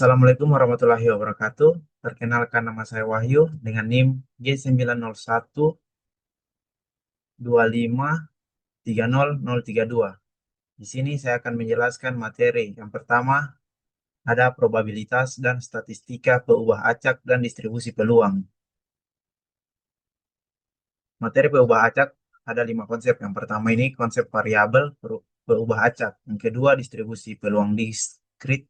Assalamualaikum warahmatullahi wabarakatuh. Perkenalkan, nama saya Wahyu dengan NIM G90125303032. Di sini saya akan menjelaskan materi. Yang pertama, ada probabilitas dan statistika peubah acak dan distribusi peluang. Materi peubah acak ada 5 konsep. Yang pertama ini konsep variabel peubah acak. Yang kedua, distribusi peluang diskrit.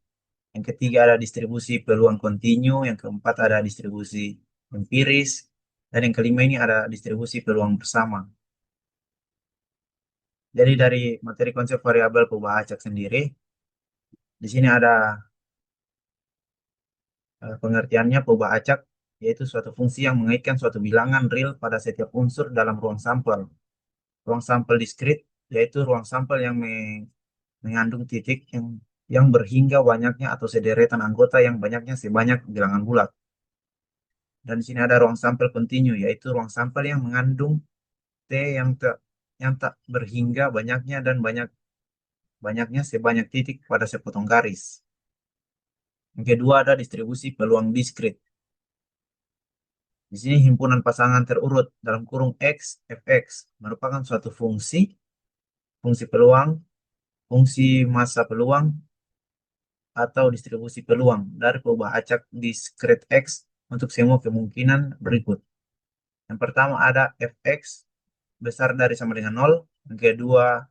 Yang ketiga ada distribusi peluang kontinu, yang keempat ada distribusi empiris, dan yang kelima ini ada distribusi peluang bersama. Jadi dari materi konsep variabel peubah acak sendiri, di sini ada pengertiannya. Peubah acak yaitu suatu fungsi yang mengaitkan suatu bilangan real pada setiap unsur dalam ruang sampel. Ruang sampel diskrit yaitu ruang sampel yang mengandung titik yang berhingga banyaknya atau sederetan anggota yang banyaknya sebanyak bilangan bulat. Dan di sini ada ruang sampel kontinu, yaitu ruang sampel yang mengandung T yang tak berhingga banyaknya dan banyaknya sebanyak titik pada sepotong garis. Yang kedua ada distribusi peluang diskrit. Di sini himpunan pasangan terurut dalam kurung X, Fx merupakan suatu fungsi peluang, fungsi massa peluang, atau distribusi peluang dari peubah acak diskrit X untuk semua kemungkinan berikut. Yang pertama ada Fx besar dari sama dengan 0. Yang kedua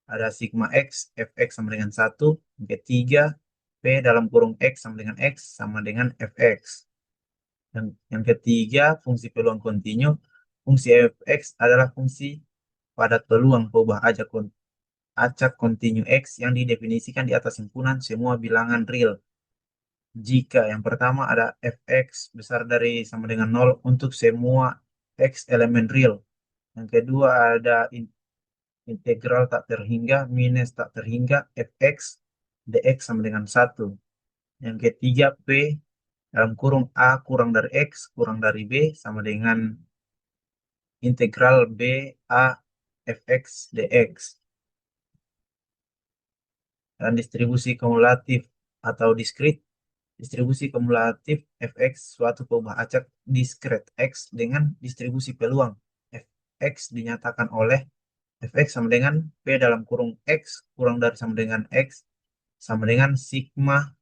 ada sigma X, Fx sama dengan 1. Yang ketiga, P dalam kurung X sama dengan X sama dengan Fx. Yang ketiga, fungsi peluang kontinu. Fungsi Fx adalah fungsi padat peluang peubah acak kontinu X yang didefinisikan di atas himpunan semua bilangan real. Jika yang pertama ada Fx besar dari sama dengan 0 untuk semua X elemen real. Yang kedua ada integral tak terhingga minus tak terhingga Fx dx sama dengan 1. Yang ketiga, P dalam kurung A kurang dari X kurang dari B sama dengan integral B A Fx dx. Dan distribusi kumulatif atau diskrit. Distribusi kumulatif Fx suatu peubah acak diskret X dengan distribusi peluang Fx dinyatakan oleh Fx sama dengan P dalam kurung X kurang dari sama dengan X sama dengan sigma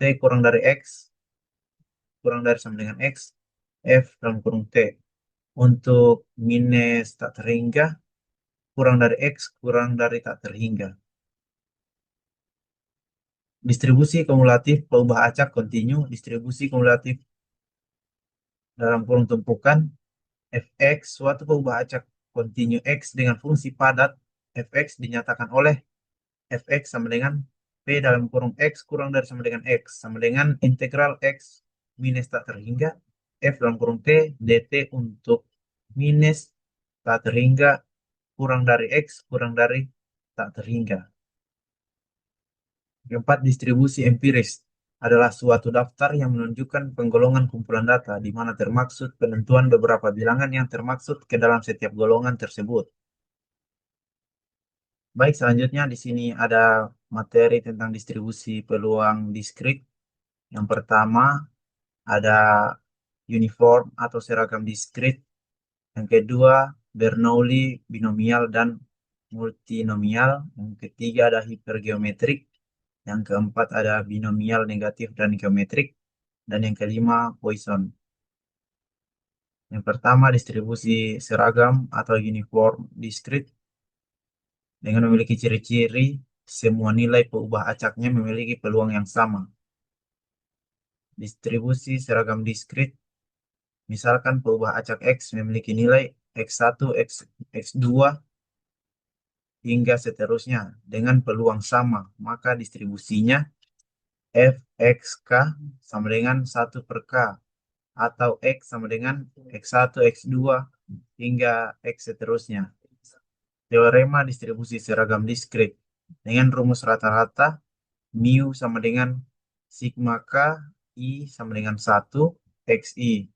T kurang dari X kurang dari sama dengan X F dalam kurung T. Untuk minus tak terhingga kurang dari X kurang dari tak terhingga. Distribusi kumulatif peubah acak kontinu. Distribusi kumulatif dalam kurung tumpukan Fx suatu peubah acak kontinu X dengan fungsi padat Fx dinyatakan oleh Fx sama dengan P dalam kurung X kurang dari sama dengan X sama dengan integral X minus tak terhingga F dalam kurung T dt untuk minus tak terhingga kurang dari X kurang dari tak terhingga. Keempat, distribusi empiris adalah suatu daftar yang menunjukkan penggolongan kumpulan data di mana termaksud penentuan beberapa bilangan yang termaksud ke dalam setiap golongan tersebut. Baik, selanjutnya di sini ada materi tentang distribusi peluang diskrit. Yang pertama ada uniform atau seragam diskrit. Yang kedua Bernoulli binomial dan multinomial. Yang ketiga ada hipergeometrik. Yang keempat ada binomial negatif dan geometrik. Dan yang kelima Poisson. Yang pertama distribusi seragam atau uniform diskrit dengan memiliki ciri-ciri semua nilai peubah acaknya memiliki peluang yang sama. Distribusi seragam diskrit, misalkan peubah acak X memiliki nilai X1, X2, hingga seterusnya dengan peluang sama, maka distribusinya Fxk sama dengan 1 per K, atau X sama dengan X1, X2, hingga X seterusnya. Teorema distribusi seragam diskrit dengan rumus rata-rata mu sama dengan sigma K I sama dengan 1 XI.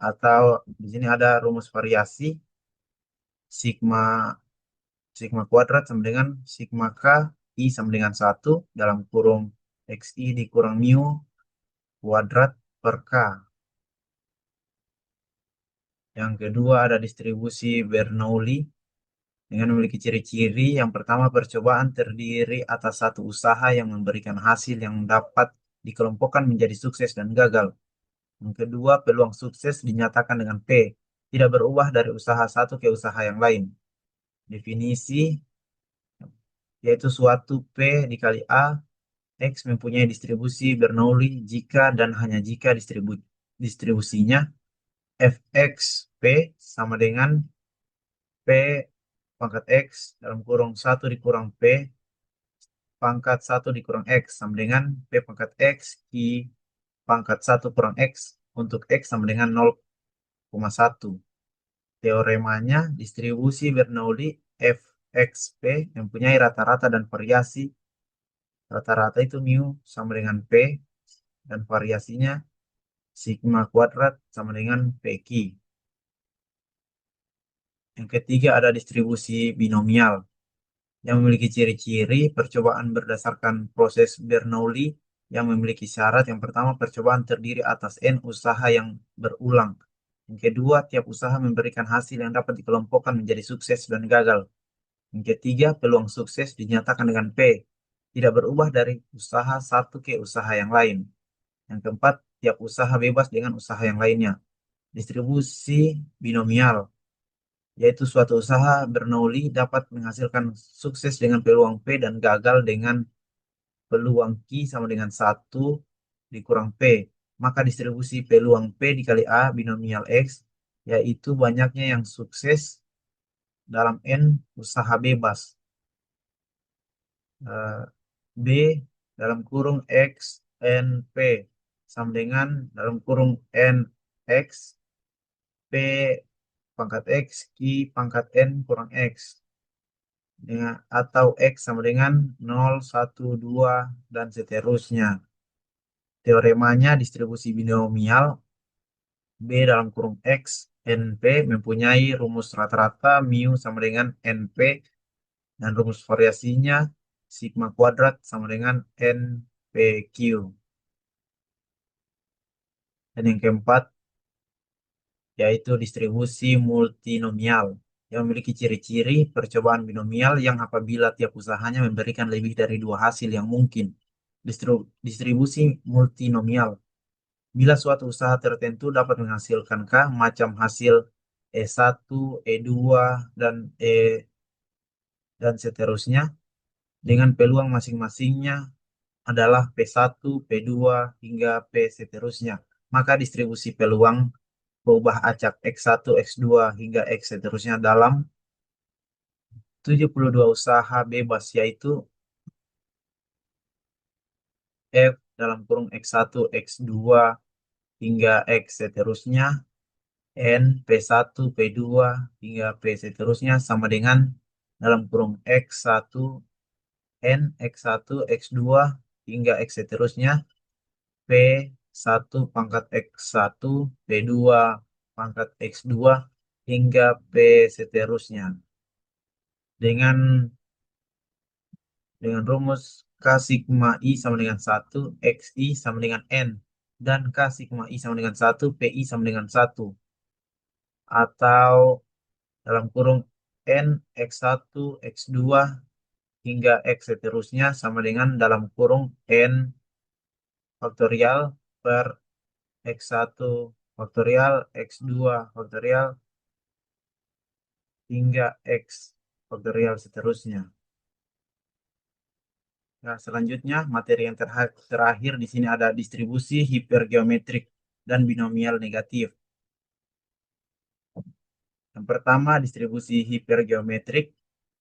Atau di sini ada rumus variasi sigma sigma kuadrat sama dengan sigma K I sama dengan 1 dalam kurung XI dikurang mu kuadrat per K. Yang kedua ada distribusi Bernoulli dengan memiliki ciri-ciri. Yang pertama, percobaan terdiri atas satu usaha yang memberikan hasil yang dapat dikelompokkan menjadi sukses dan gagal. Yang kedua, peluang sukses dinyatakan dengan P, tidak berubah dari usaha satu ke usaha yang lain. Definisi yaitu suatu P dikali A, X mempunyai distribusi Bernoulli jika dan hanya jika distribusinya Fx P sama dengan P pangkat X dalam kurung 1 dikurang P pangkat 1 dikurang X sama dengan P pangkat X I pangkat 1 kurang X untuk X sama dengan 0,1. Teoremanya, distribusi Bernoulli Fxp mempunyai rata-rata dan variasi. Rata-rata itu mu sama dengan P dan variasinya sigma kuadrat sama dengan PQ. Yang ketiga ada distribusi binomial yang memiliki ciri-ciri percobaan berdasarkan proses Bernoulli yang memiliki syarat. Yang pertama, percobaan terdiri atas N usaha yang berulang. Yang kedua, tiap usaha memberikan hasil yang dapat dikelompokkan menjadi sukses dan gagal. Yang ketiga, peluang sukses dinyatakan dengan P, tidak berubah dari usaha satu ke usaha yang lain. Yang keempat, tiap usaha bebas dengan usaha yang lainnya. Distribusi binomial, yaitu suatu usaha Bernoulli dapat menghasilkan sukses dengan peluang P dan gagal dengan peluang Q sama dengan 1 dikurang P. Maka distribusi peluang P dikali A binomial X, yaitu banyaknya yang sukses dalam N usaha bebas. B dalam kurung X N P sama dengan dalam kurung N X P pangkat X Q pangkat N kurang X dengan, atau X sama dengan 0, 1, 2 dan seterusnya. Teoremanya distribusi binomial B dalam kurung X NP mempunyai rumus rata-rata mu sama dengan NP dan rumus variasinya sigma kuadrat sama dengan NPQ. Dan yang keempat, yaitu distribusi multinomial yang memiliki ciri-ciri percobaan binomial yang apabila tiap usahanya memberikan lebih dari dua hasil yang mungkin. Distribusi multinomial. Bila suatu usaha tertentu dapat menghasilkan K macam hasil E1, E2, dan dan seterusnya dengan peluang masing-masingnya adalah P1, P2, hingga P seterusnya. Maka distribusi peluang berubah acak X1, X2, hingga X seterusnya dalam 72 usaha bebas, yaitu F dalam kurung X1, X2, hingga X seterusnya, N, P1, P2, hingga P seterusnya sama dengan dalam kurung X1, N, X1, X2, hingga X seterusnya, P1 pangkat X1, P2 pangkat X2, hingga P seterusnya. Dengan rumus K sigma I sama dengan 1, XI sama dengan N, dan K sigma I sama dengan 1, PI sama dengan 1. Atau dalam kurung N, X1, X2, hingga X seterusnya sama dengan dalam kurung N faktorial per X1 faktorial, X2 faktorial, hingga X faktorial seterusnya. Nah, selanjutnya materi yang terakhir di sini ada distribusi hipergeometrik dan binomial negatif. Yang pertama, distribusi hipergeometrik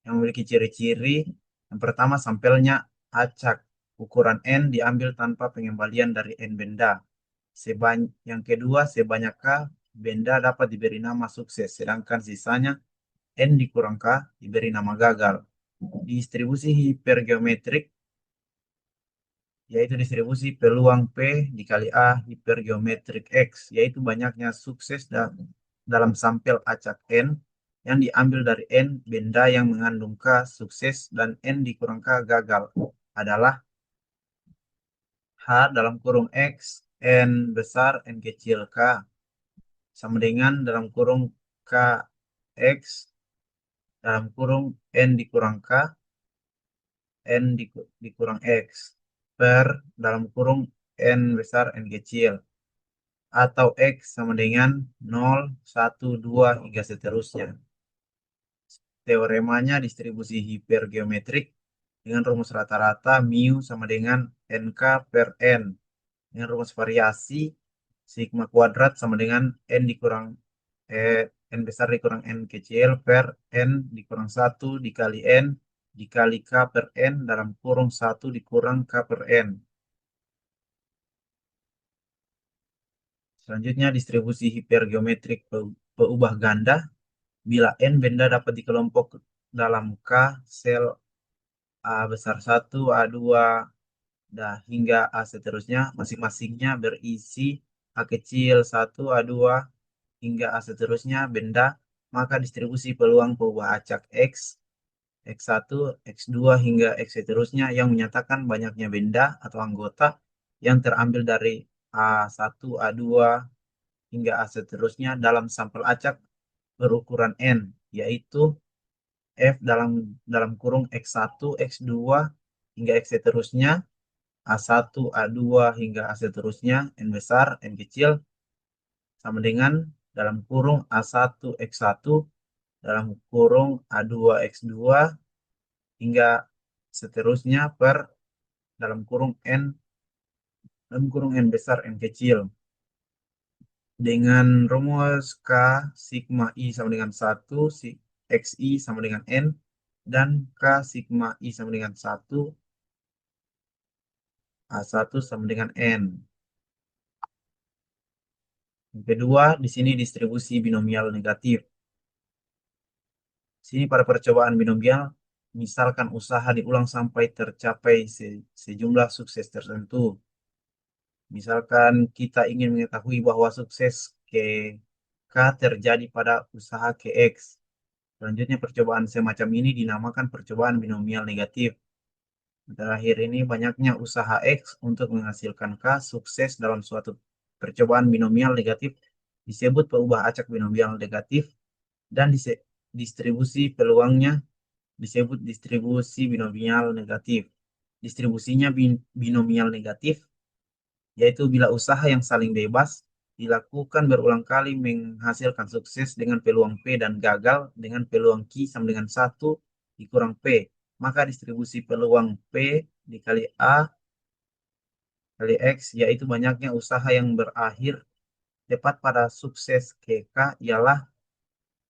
yang memiliki ciri-ciri. Yang pertama, sampelnya acak. Ukuran N diambil tanpa pengembalian dari N benda. Yang kedua, sebanyak K benda dapat diberi nama sukses, sedangkan sisanya N dikurang K diberi nama gagal. Distribusi hipergeometrik yaitu distribusi peluang P dikali A hipergeometrik X, yaitu banyaknya sukses dalam sampel acak N yang diambil dari N benda yang mengandung K sukses dan N dikurang K gagal adalah H dalam kurung X, N besar, N kecil K, sama dengan dalam kurung K, X, dalam kurung N dikurang K, N dikurang X, per dalam kurung N besar, N kecil. Atau X sama dengan 0, 1, 2, hingga seterusnya. Teoremanya distribusi hipergeometrik dengan rumus rata-rata mu sama dengan NK per N. Dengan rumus variasi sigma kuadrat sama dengan N dikurang N besar dikurang N kecil per N dikurang 1 dikali N dikali K per N dalam kurung 1 dikurang K per N. Selanjutnya distribusi hipergeometrik peubah ganda bila N benda dapat dikelompok dalam K sel A besar 1, A2, hingga A seterusnya, masing-masingnya berisi A kecil 1, A2, hingga A seterusnya benda, maka distribusi peluang peubah acak X, X1, X2, hingga X seterusnya yang menyatakan banyaknya benda atau anggota yang terambil dari A1, A2, hingga A seterusnya dalam sampel acak berukuran N, yaitu F dalam kurung X1, X2, hingga X seterusnya, A1, A2, hingga A seterusnya, N besar, N kecil, sama dengan dalam kurung A1, X1, dalam kurung A2, X2, hingga seterusnya per dalam kurung N, dalam kurung N besar, N kecil. Dengan rumus K sigma I sama dengan 1, XI sama dengan N, dan K sigma I sama dengan 1, A1 sama dengan N. Yang kedua, di sini distribusi binomial negatif. Sini pada percobaan binomial, misalkan usaha diulang sampai tercapai sejumlah sukses tertentu. Misalkan kita ingin mengetahui bahwa sukses K terjadi pada usaha KX. Selanjutnya percobaan semacam ini dinamakan percobaan binomial negatif. Terakhir ini banyaknya usaha X untuk menghasilkan K sukses dalam suatu percobaan binomial negatif disebut peubah acak binomial negatif dan distribusi peluangnya disebut distribusi binomial negatif. Distribusinya binomial negatif yaitu bila usaha yang saling bebas dilakukan berulang kali menghasilkan sukses dengan peluang P dan gagal dengan peluang Q sama dengan 1 dikurang P. Maka distribusi peluang P dikali A kali X yaitu banyaknya usaha yang berakhir tepat pada sukses K ialah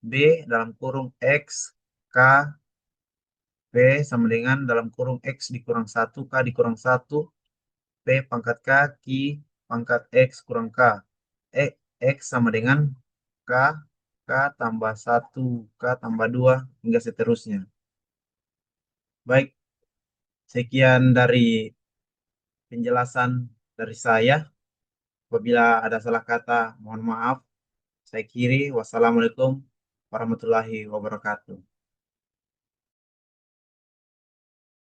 B dalam kurung X K P sama dengan dalam kurung X dikurang 1 K dikurang 1 P pangkat K Q pangkat X kurang K. X sama dengan K, K tambah 1, K tambah 2, hingga seterusnya. Baik, sekian dari penjelasan dari saya. Apabila ada salah kata, mohon maaf. Saya kiri. Wassalamualaikum warahmatullahi wabarakatuh.